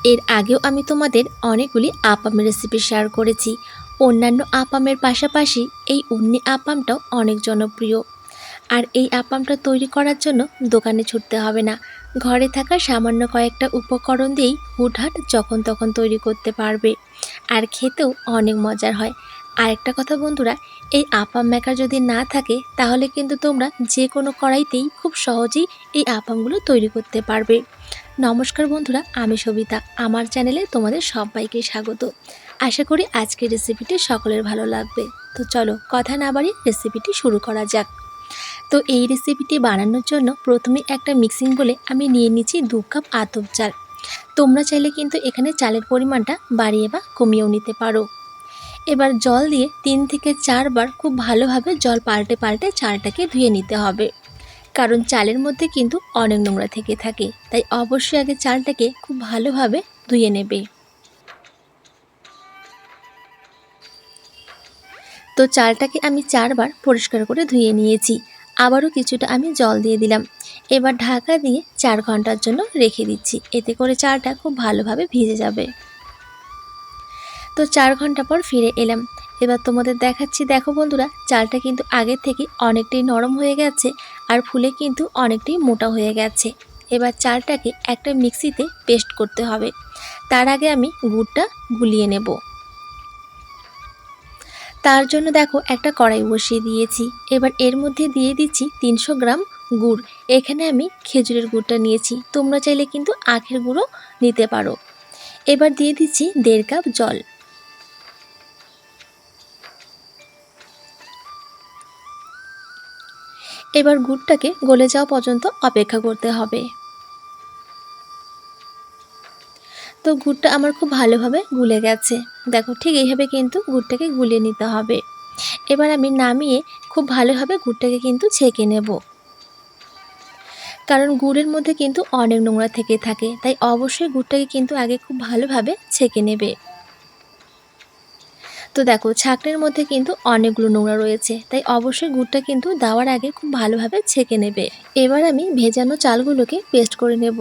এর আগেও আমি তোমাদের অনেকগুলি আপামের রেসিপি শেয়ার করেছি। অন্যান্য আপামের পাশাপাশি এই উন্নি আপামটাও অনেক জনপ্রিয়। আর এই আপামটা তৈরি করার জন্য দোকানে ছুটতে হবে না, ঘরে থাকা সামান্য কয়েকটা উপকরণ দিয়েই হুটহাট যখন তখন তৈরি করতে পারবে। আর খেতেও অনেক মজার হয়। আরেকটা কথা বন্ধুরা, এই আপাম মেকার যদি না থাকে তাহলে কিন্তু তোমরা যে কোনো কড়াইতেই খুব সহজেই এই আপামগুলো তৈরি করতে পারবে। নমস্কার বন্ধুরা, আমি সবিতা। আমার চ্যানেলে তোমাদের সবাইকে স্বাগত। আশা করি আজকের রেসিপিটি সকলের ভালো লাগবে। তো চলো কথা না বাড়িয়ে রেসিপিটি শুরু করা যাক। তো এই রেসিপিটি বানানোর জন্য প্রথমে একটা মিক্সিং বলে আমি নিয়ে নিচ্ছি 2 কাপ আতপ চাল। তোমরা চাইলে কিন্তু এখানে চালের পরিমাণটা বাড়িয়ে বা কমিয়েও নিতে পারো। এবার জল দিয়ে 3 থেকে 4 বার খুব ভালোভাবে জল পাল্টে পাল্টে চালটাকে ধুয়ে নিতে হবে, কারণ চালের মধ্যে কিন্তু অনেক নোংরা থেকে থাকে। তাই অবশ্যই আগে চালটাকে খুব ভালোভাবে ধুয়ে নেবে। তো চালটাকে আমি 4 বার পরিষ্কার করে ধুয়ে নিয়েছি। আবারও কিছুটা আমি জল দিয়ে দিলাম। এবার ঢাকা দিয়ে 4 ঘন্টার জন্য রেখে দিচ্ছি, এতে করে চালটা খুব ভালোভাবে ভিজে যাবে। তো 4 ঘন্টা পর ফিরে এলাম। এবার তোমাদের দেখাচ্ছি। দেখো বন্ধুরা, চালটা কিন্তু আগের থেকে অনেকটাই নরম হয়ে গেছে আর ফুলে কিন্তু অনেকটাই মোটা হয়ে গেছে। এবার চালটাকে একটা মিক্সিতে পেস্ট করতে হবে। তার আগে আমি গুড়টা গুলিয়ে নেব। তার জন্য দেখো একটা কড়াই বসিয়ে দিয়েছি। এবার এর মধ্যে দিয়ে দিচ্ছি 300 গ্রাম গুড়। এখানে আমি খেজুরের গুড়টা নিয়েছি, তোমরা চাইলে কিন্তু আখের গুঁড়ো নিতে পারো। এবার দিয়ে দিচ্ছি 1.5 কাপ জল। এবার গুড়টাকে গলে যাওয়া পর্যন্ত অপেক্ষা করতে হবে। তো গুড়টা আমার খুব ভালোভাবে গুলে গেছে। দেখো ঠিক এইভাবে কিন্তু গুড়টাকে গুলিয়ে নিতে হবে। এবার আমি নামিয়ে খুব ভালোভাবে গুড়টাকে কিন্তু ছেঁকে নেব, কারণ গুড়ের মধ্যে কিন্তু অনেক নোংরা থেকে থাকে। তাই অবশ্যই গুড়টাকে কিন্তু আগে খুব ভালোভাবে ছেঁকে নেবে। তো দেখো ছাঁকনির মধ্যে কিন্তু অনেকগুলো নোংরা রয়েছে, তাই অবশ্যই গুড়টা কিন্তু দেওয়ার আগে খুব ভালোভাবে ছেঁকে নেবে। এবার আমি ভেজানো চালগুলোকে পেস্ট করে নেব।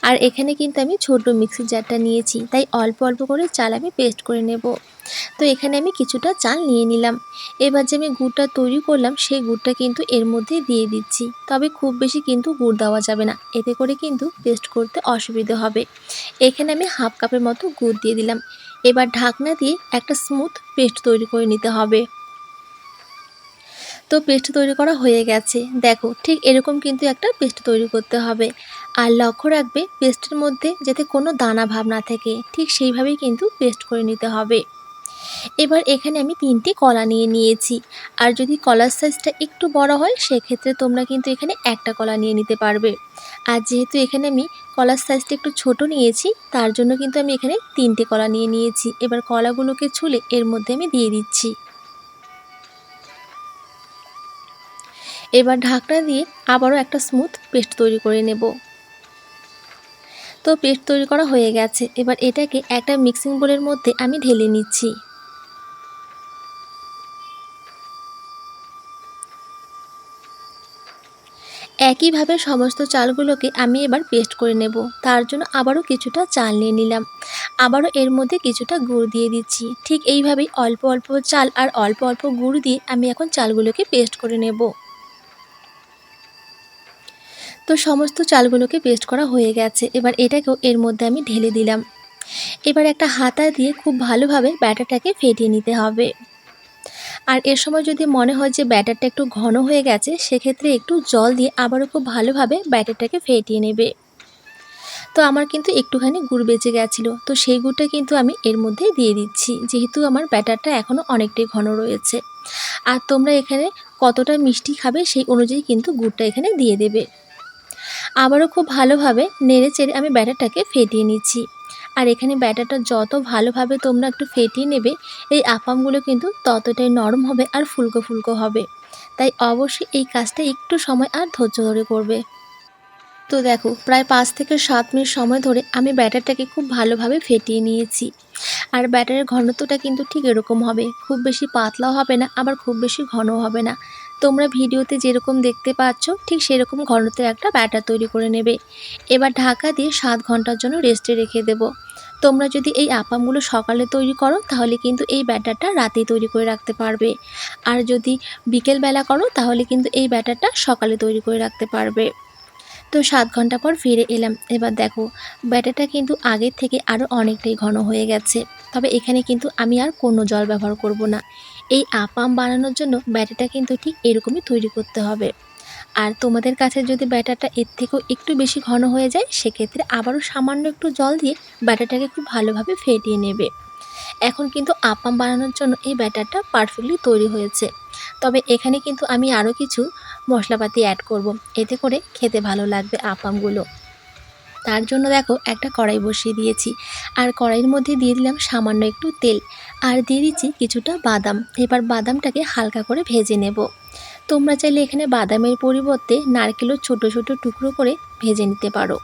আর এখানে কিন্তু আমি ছোট মিক্সির জারটা নিয়েছি, তাই অল্প অল্প করে চাল আমি পেস্ট করে নেব। তো এখানে আমি কিছুটা চাল নিয়ে নিলাম। এবার যে আমি গুড়টা তৈরি করলাম সেই গুড়টা কিন্তু এর মধ্যে দিয়ে দিচ্ছি। তবে খুব বেশি কিন্তু গুড় দেওয়া যাবে না, এতে করে কিন্তু পেস্ট করতে অসুবিধা হবে। এখানে আমি হাফ কাপের মতো গুড় দিয়ে দিলাম। এবার ঢাকনা দিয়ে একটা স্মুথ পেস্ট তৈরি করে নিতে হবে। তো পেস্ট তৈরি করা হয়ে গেছে। দেখো ঠিক এরকম কিন্তু একটা পেস্ট তৈরি করতে হবে। আর লক্ষ্য রাখবে পেস্টের মধ্যে যাতে কোনো দানা ভাব না থাকে, ঠিক সেইভাবেই কিন্তু পেস্ট করে নিতে হবে। এবার এখানে আমি 3টি কলা নিয়ে নিয়েছি। আর যদি কলার সাইজটা একটু বড় হয় সেক্ষেত্রে তোমরা কিন্তু এখানে একটা কলা নিয়ে নিতে পারবে। আর যেহেতু এখানে আমি কলার সাইজটা একটু ছোট নিয়েছি, তার জন্য কিন্তু আমি এখানে 3টে কলা নিয়ে নিয়েছি। এবার কলাগুলোকে ছুলে এর মধ্যে আমি দিয়ে দিচ্ছি। এবার ঢাকনা দিয়ে আবারও একটা স্মুথ পেস্ট তৈরি করে নেব। তো পেস্ট তৈরি করা হয়ে গেছে। এবার এটাকে একটা মিক্সিং বোলের মধ্যে আমি ঢেলে নিচ্ছি। একইভাবে সমস্ত চালগুলোকে আমি এবার পেস্ট করে নেব। তার জন্য আবারও কিছুটা চাল নিয়ে নিলাম। আবারও এর মধ্যে কিছুটা গুড় দিয়ে দিচ্ছি। ঠিক এইভাবেই অল্প অল্প চাল আর অল্প অল্প গুড় দিয়ে আমি এখন চালগুলোকে পেস্ট করে নেব। তো সমস্ত চালগুলোকে পেস্ট করা হয়ে গেছে। এবার এটাকেও এর মধ্যে আমি ঢেলে দিলাম। এবার একটা হাতা দিয়ে খুব ভালোভাবে ব্যাটারটাকে ফেটিয়ে নিতে হবে। আর এর সময় যদি মনে হয় যে ব্যাটারটা একটু ঘন হয়ে গেছে, সেক্ষেত্রে একটু জল দিয়ে আবারও খুব ভালোভাবে ব্যাটারটাকে ফেটিয়ে নেবে। তো আমার কিন্তু একটুখানি গুড় বেঁচে গেছিলো, তো সেই গুড়টা কিন্তু আমি এর মধ্যে দিয়ে দিচ্ছি, যেহেতু আমার ব্যাটারটা এখনও অনেকটাই ঘন রয়েছে। আর তোমরা এখানে কতটা মিষ্টি খাবে সেই অনুযায়ী কিন্তু গুড়টা এখানে দিয়ে দেবে। আবারও খুব ভালোভাবে নেড়ে চেড়ে আমি ব্যাটারটাকে ফেটিয়ে নিচ্ছি। আর এখানে ব্যাটারটা যত ভালোভাবে তোমরা একটু ফেটিয়ে নেবে, এই আপামগুলো কিন্তু ততটাই নরম হবে আর ফুলকো ফুলকো হবে। তাই অবশ্যই এই কাজটা একটু সময় আর ধৈর্য ধরে করবে। তো দেখো প্রায় 5 থেকে 7 মিনিট সময় ধরে আমি ব্যাটারটাকে খুব ভালোভাবে ফেটিয়ে নিয়েছি। আর ব্যাটারের ঘনত্বটা কিন্তু ঠিক এরকম হবে, খুব বেশি পাতলাও হবে না, আবার খুব বেশি ঘনও হবে না। তোমরা ভিডিওতে যেরকম দেখতে পাচ্ছ ঠিক সেরকম ঘনত্বের একটা ব্যাটার তৈরি করে নেবে। এবার ঢাকা দিয়ে 7 ঘন্টার জন্য রেস্টে রেখে দেব। তোমরা যদি এই আপামগুলো সকালে তৈরি করো তাহলে কিন্তু এই ব্যাটারটা রাতেই তৈরি করে রাখতে পারবে। আর যদি বিকেলবেলা করো তাহলে কিন্তু এই ব্যাটারটা সকালে তৈরি করে রাখতে পারবে। তো 7 ঘন্টা পর ফিরে এলাম। এবার দেখো ব্যাটারটা কিন্তু আগের থেকে আরও অনেকটাই ঘন হয়ে গেছে। তবে এখানে কিন্তু আমি আর কোনো জল ব্যবহার করব না। এই আপাম বানানোর জন্য ব্যাটারটা কিন্তু ঠিক এরকমই তৈরি করতে হবে। আর তোমাদের কাছে যদি ব্যাটারটা এর থেকেও একটু বেশি ঘন হয়ে যায় সেক্ষেত্রে আবারও সামান্য একটু জল দিয়ে ব্যাটারটাকে খুব ভালোভাবে ফেটিয়ে নেবে। এখন কিন্তু আপাম বানানোর জন্য এই ব্যাটারটা পারফেক্টলি তৈরি হয়েছে। তবে এখানে কিন্তু আমি আরও কিছু মশলাপাতি অ্যাড করব, এতে করে খেতে ভালো লাগবে আপামগুলো। তার জন্য দেখো একটা কড়াই বসিয়ে দিয়েছি, আর কড়াইয়ের মধ্যে দিয়ে দিলাম সামান্য একটু তেল, আর দিয়ে দিচ্ছি কিছুটা বাদাম। এবার বাদামটাকে হালকা করে ভেজে নেব। তোমরা চাইলে এখানে বাদামের পরিবর্তে নারকেলও ছোট ছোট টুকরো করে ভেজে নিতে পারো।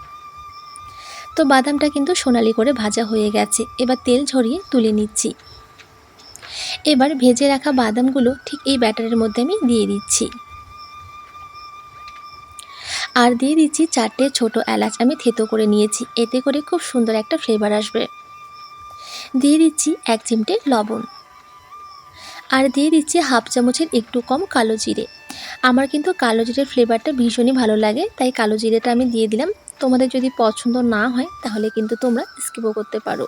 তো বাদামটা কিন্তু সোনালি করে ভাজা হয়ে গেছে, এবার তেল ঝরিয়ে তুলে নিচ্ছি। এবার ভেজে রাখা বাদামগুলো ঠিক এই ব্যাটারের মধ্যে আমি দিয়ে দিচ্ছি, আর দিয়ে দিচ্ছি 4টে ছোট এলাচ আমি থেতো করে নিয়েছি, এতে করে খুব সুন্দর একটা ফ্লেভার আসবে। দিয়ে দিচ্ছি 1 চিমটে লবণ, আর দিয়ে দিচ্ছি হাফ চামচের একটু কম কালো জিরে। আমার কিন্তু কালো জিরের ফ্লেভারটা ভীষণই ভালো লাগে, তাই কালো জিরেটা আমি দিয়ে দিলাম। তোমাদের যদি পছন্দ না হয় তাহলে কিন্তু তোমরা স্কিপও করতে পারো।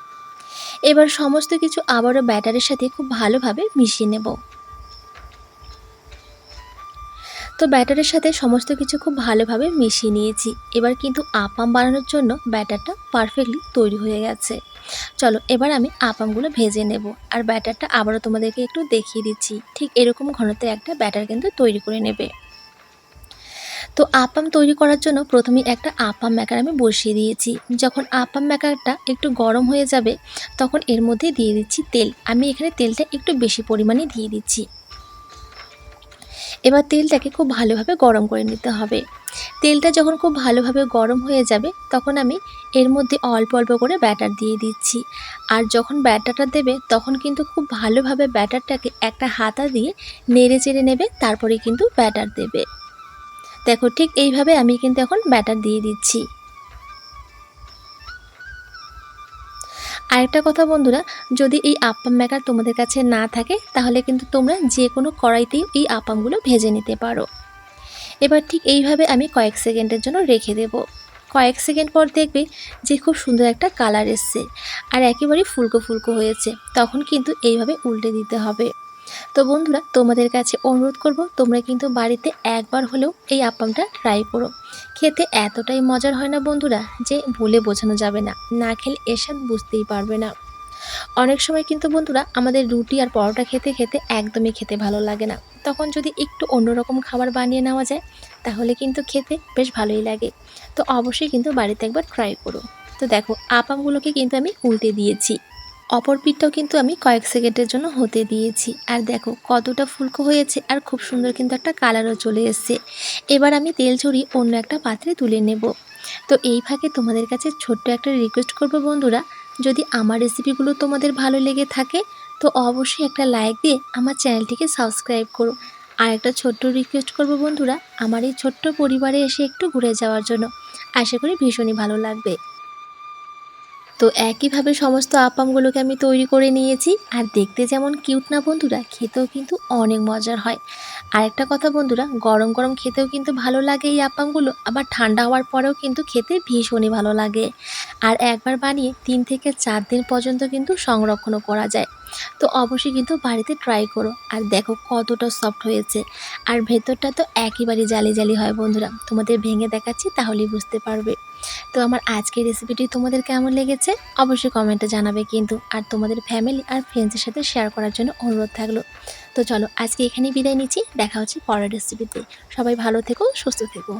এবার সমস্ত কিছু আবারও ব্যাটারের সাথে খুব ভালোভাবে মিশিয়ে নেব। তো ব্যাটারের সাথে সমস্ত কিছু খুব ভালোভাবে মিশিয়ে নিয়েছি। এবার কিন্তু আপাম বানানোর জন্য ব্যাটারটা পারফেক্টলি তৈরি হয়ে গেছে। চলো এবার আমি আপামগুলো ভেজে নেব, আর ব্যাটারটা আবারও তোমাদেরকে একটু দেখিয়ে দিচ্ছি। ঠিক এরকম ঘনত্বের একটা ব্যাটার কিন্তু তৈরি করে নেবে। তো আপাম তৈরি করার জন্য প্রথমেই একটা আপাম মেকার আমি বসিয়ে দিয়েছি। যখন আপাম মেকারটা একটু গরম হয়ে যাবে তখন এর মধ্যে দিয়ে দিচ্ছি তেল। আমি এখানে তেলটা একটু বেশি পরিমাণে দিয়ে দিচ্ছি। এবার তেলটাকে খুব ভালোভাবে গরম করে নিতে হবে। তেলটা যখন খুব ভালোভাবে গরম হয়ে যাবে তখন আমি এর মধ্যে অল্প অল্প করে ব্যাটার দিয়ে দিচ্ছি। আর যখন ব্যাটারটা দেবে তখন কিন্তু খুব ভালোভাবে ব্যাটারটাকে একটা হাতা দিয়ে নেড়ে চেড়ে নেবে, তারপরে কিন্তু ব্যাটার দেবে। দেখো ঠিক এইভাবে আমি কিন্তু এখন ব্যাটার দিয়ে দিচ্ছি। আরেকটা কথা বন্ধুরা, যদি এই আপ্পাম মেকার তোমাদের কাছে না থাকে তাহলে কিন্তু তোমরা যে কোনো কড়াইতেই এই আপ্পামগুলো ভেজে নিতে পারো। এবার ঠিক এইভাবে আমি কয়েক সেকেন্ডের জন্য রেখে দেব। কয়েক সেকেন্ড পর দেখবে যে খুব সুন্দর একটা কালার এসছে, আর একেবারেই ফুলকো ফুলকো হয়েছে। তখন কিন্তু এইভাবে উল্টে দিতে হবে। তো বন্ধুরা, তোমাদের কাছে অনুরোধ করব তোমরা কিন্তু বাড়িতে একবার হলেও এই আপ্পামটা ট্রাই করো। খেতে এতটাই মজার হয় না বন্ধুরা, যে বলে বোঝানো যাবে না। না খেলে এর স্বাদ বুঝতেই পারবে না। অনেক সময় কিন্তু বন্ধুরা আমাদের রুটি আর পরোটা খেতে খেতে একদমই খেতে ভালো লাগে না। তখন যদি একটু অন্যরকম খাবার বানিয়ে নেওয়া যায় তাহলে কিন্তু খেতে বেশ ভালোই লাগে। তো অবশ্যই কিন্তু বাড়িতে একবার ট্রাই করো। তো দেখো আপামগুলোকে কিন্তু আমি উল্টে দিয়েছি। অপর পিঠটাও কিন্তু আমি কয়েক সেকেন্ডের জন্য হতে দিয়েছি। আর দেখো কতটা ফুলকো হয়েছে, আর খুব সুন্দর কিন্তু একটা কালারও চলে এসছে। এবার আমি তেল ঝরিয়ে অন্য একটা পাত্রে তুলে নেব। তো এই ফাঁকে তোমাদের কাছে ছোট্ট একটা রিকোয়েস্ট করব বন্ধুরা, যদি আমার রেসিপিগুলো তোমাদের ভালো লেগে থাকে তো অবশ্যই একটা লাইক দিয়ে আমার চ্যানেলটিকে সাবস্ক্রাইব করো। আর একটা ছোট্ট রিকোয়েস্ট করব বন্ধুরা, আমার এই ছোট্ট পরিবারে এসে একটু ঘুরে যাওয়ার জন্য। আশা করি ভীষণই ভালো লাগবে। তো একইভাবে সমস্ত আপামগুলোকে আমি তৈরি করে নিয়েছি। আর দেখতে যেমন কিউট না বন্ধুরা, খেতেও কিন্তু অনেক মজার হয়। আর একটা কথা বন্ধুরা, গরম গরম খেতেও কিন্তু ভালো লাগে এই আপামগুলো, আবার ঠান্ডা হওয়ার পরেও কিন্তু খেতে ভীষণই ভালো লাগে। আর একবার বানিয়ে 3 থেকে 4 দিন পর্যন্ত কিন্তু সংরক্ষণও করা যায়। তো অবশ্যই কিন্তু বাড়িতে ট্রাই করো। আর দেখো কতটা সফট হয়েছে, আর ভেতরটা তো একেবারেই জালি জালি হয় বন্ধুরা। তোমাদের ভেঙে দেখাচ্ছি তাহলেই বুঝতে পারবে। তো আমার আজকের রেসিপিটি তোমাদের কেমন লেগেছে অবশ্যই কমেন্টে জানাবে কিন্তু। আর তোমাদের ফ্যামিলি আর ফ্রেন্ডসের সাথে শেয়ার করার জন্য অনুরোধ থাকলো। তো চলো আজকে এখানেই বিদায় নিচ্ছি, দেখা হচ্ছে পরের রেসিপিতে। সবাই ভালো থেকো, সুস্থ থেকো।